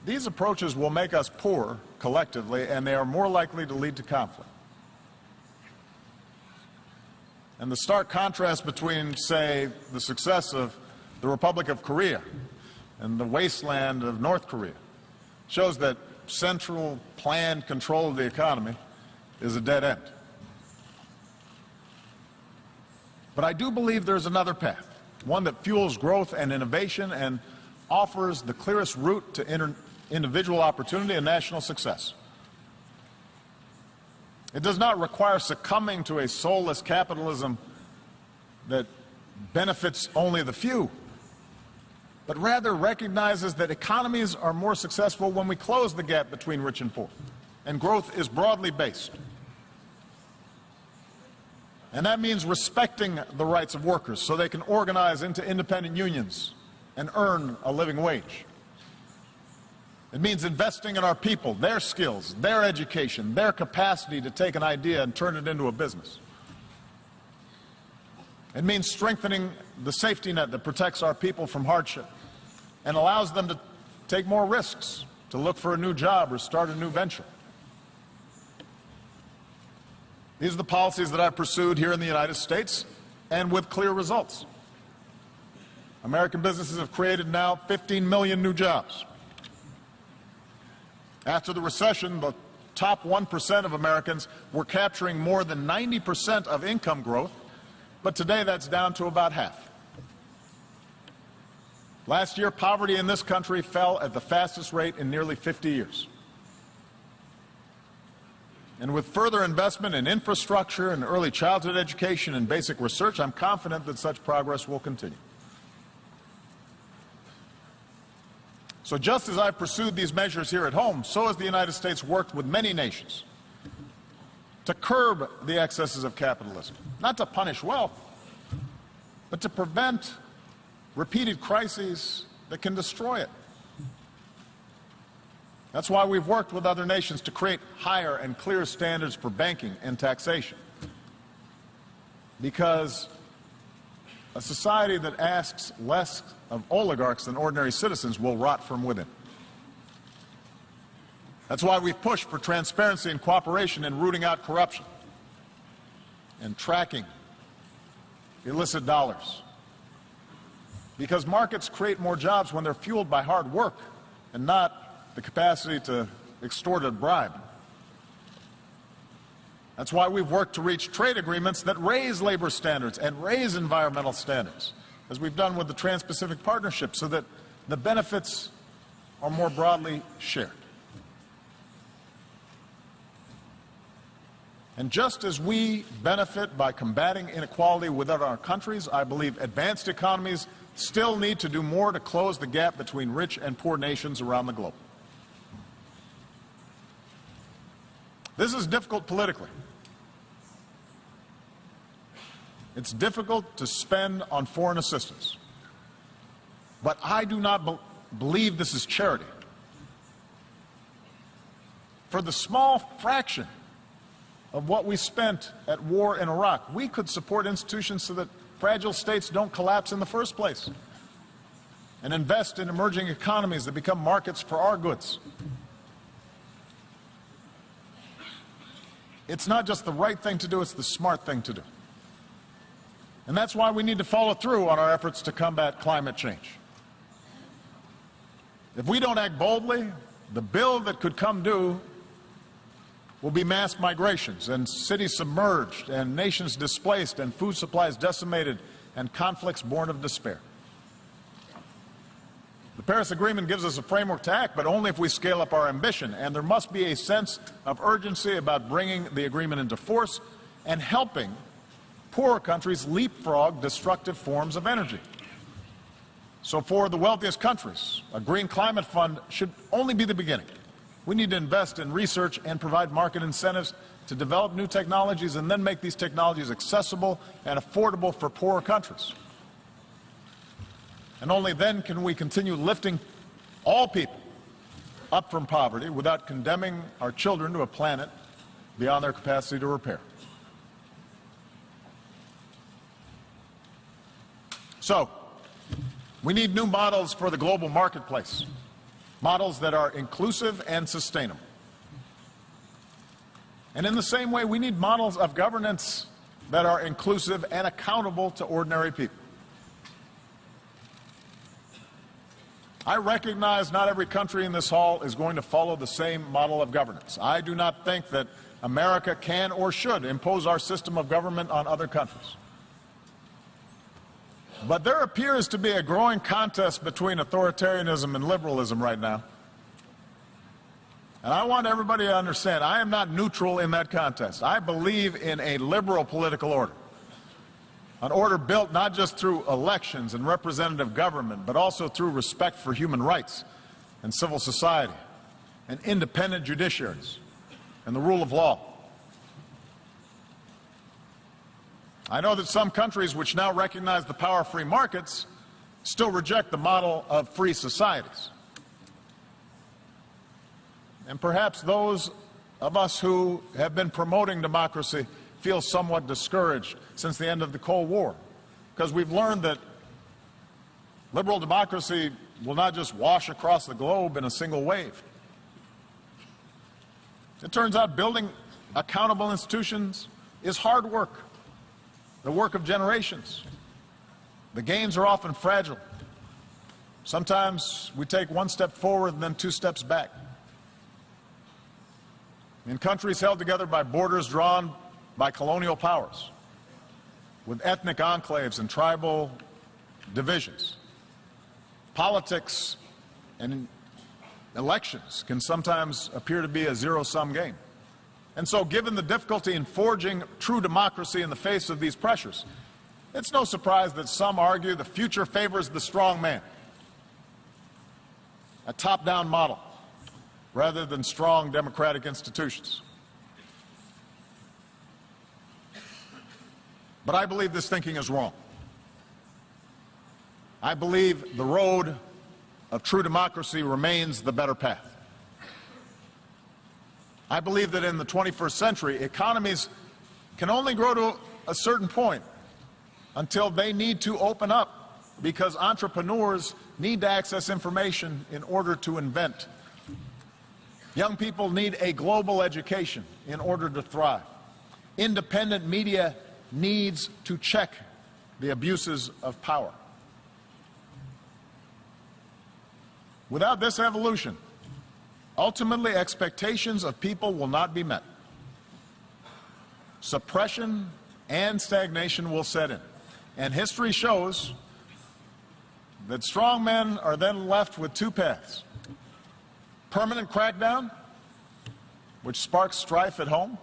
These approaches will make us poorer collectively, and they are more likely to lead to conflict. And the stark contrast between, say, the success of the Republic of Korea and the wasteland of North Korea shows that central planned control of the economy is a dead end. But I do believe there's another path, one that fuels growth and innovation and offers the clearest route to individual opportunity and national success. It does not require succumbing to a soulless capitalism that benefits only the few, but rather recognizes that economies are more successful when we close the gap between rich and poor, and growth is broadly based. And that means respecting the rights of workers so they can organize into independent unions and earn a living wage. It means investing in our people, their skills, their education, their capacity to take an idea and turn it into a business. It means strengthening the safety net that protects our people from hardship and allows them to take more risks, to look for a new job or start a new venture. These are the policies that I've pursued here in the United States, and with clear results. American businesses have created now 15 million new jobs. After the recession, the top 1% of Americans were capturing more than 90% of income growth, but today that's down to about half. Last year, poverty in this country fell at the fastest rate in nearly 50 years. And with further investment in infrastructure and early childhood education and basic research, I'm confident that such progress will continue. So just as I've pursued these measures here at home, so has the United States worked with many nations to curb the excesses of capitalism, not to punish wealth, but to prevent repeated crises that can destroy it. That's why we've worked with other nations to create higher and clearer standards for banking and taxation. Because a society that asks less of oligarchs than ordinary citizens will rot from within. That's why we've pushed for transparency and cooperation in rooting out corruption and tracking illicit dollars. Because markets create more jobs when they're fueled by hard work and not the capacity to extort a bribe. That's why we've worked to reach trade agreements that raise labor standards and raise environmental standards, as we've done with the Trans-Pacific Partnership, so that the benefits are more broadly shared. And just as we benefit by combating inequality within our countries, I believe advanced economies still need to do more to close the gap between rich and poor nations around the globe. This is difficult politically. It's difficult to spend on foreign assistance. But I do not believe this is charity. For the small fraction of what we spent at war in Iraq, we could support institutions so that fragile states don't collapse in the first place, and invest in emerging economies that become markets for our goods. It's not just the right thing to do, it's the smart thing to do. And that's why we need to follow through on our efforts to combat climate change. If we don't act boldly, the bill that could come due will be mass migrations and cities submerged and nations displaced and food supplies decimated and conflicts born of despair. The Paris Agreement gives us a framework to act, but only if we scale up our ambition, and there must be a sense of urgency about bringing the agreement into force and helping poorer countries leapfrog destructive forms of energy. So for the wealthiest countries, a green climate fund should only be the beginning. We need to invest in research and provide market incentives to develop new technologies and then make these technologies accessible and affordable for poorer countries. And only then can we continue lifting all people up from poverty without condemning our children to a planet beyond their capacity to repair. So, we need new models for the global marketplace. models that are inclusive and sustainable. And in the same way, we need models of governance that are inclusive and accountable to ordinary people. I recognize not every country in this hall is going to follow the same model of governance. I do not think that America can or should impose our system of government on other countries. But there appears to be a growing contest between authoritarianism and liberalism right now. And I want everybody to understand, I am not neutral in that contest. I believe in a liberal political order. An order built not just through elections and representative government, but also through respect for human rights and civil society and independent judiciaries and the rule of law. I know that some countries which now recognize the power of free markets still reject the model of free societies. And perhaps those of us who have been promoting democracy feel somewhat discouraged since the end of the Cold War, because we've learned that liberal democracy will not just wash across the globe in a single wave. It turns out building accountable institutions is hard work, the work of generations. The gains are often fragile. Sometimes we take one step forward and then two steps back. In countries held together by borders drawn by colonial powers, with ethnic enclaves and tribal divisions, politics and elections can sometimes appear to be a zero-sum game. And so, given the difficulty in forging true democracy in the face of these pressures, it's no surprise that some argue the future favors the strong man, a top-down model, rather than strong democratic institutions. But I believe this thinking is wrong. I believe the road of true democracy remains the better path. I believe that in the 21st century, economies can only grow to a certain point until they need to open up, because entrepreneurs need to access information in order to invent. Young people need a global education in order to thrive. Independent media needs to check the abuses of power. Without this evolution, ultimately expectations of people will not be met. Suppression and stagnation will set in. And history shows that strong men are then left with two paths: permanent crackdown, which sparks strife at home,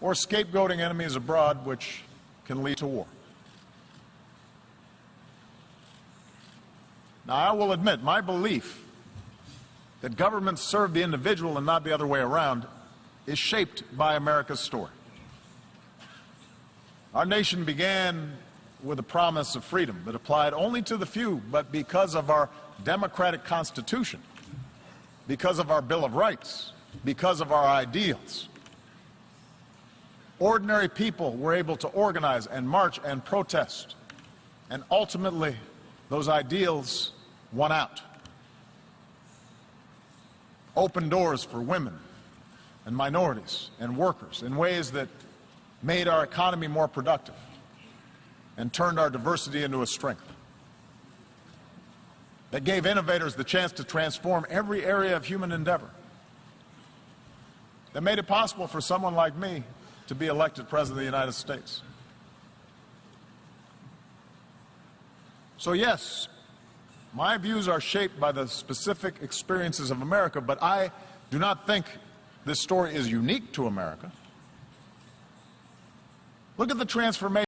or scapegoating enemies abroad, which can lead to war. Now, I will admit, my belief that governments serve the individual and not the other way around is shaped by America's story. Our nation began with a promise of freedom that applied only to the few, but because of our democratic Constitution, because of our Bill of Rights, because of our ideals, ordinary people were able to organize and march and protest, and ultimately those ideals won out. Opened doors for women and minorities and workers in ways that made our economy more productive and turned our diversity into a strength. That gave innovators the chance to transform every area of human endeavor. That made it possible for someone like me to be elected President of the United States. So yes, my views are shaped by the specific experiences of America, but I do not think this story is unique to America. Look at the transformation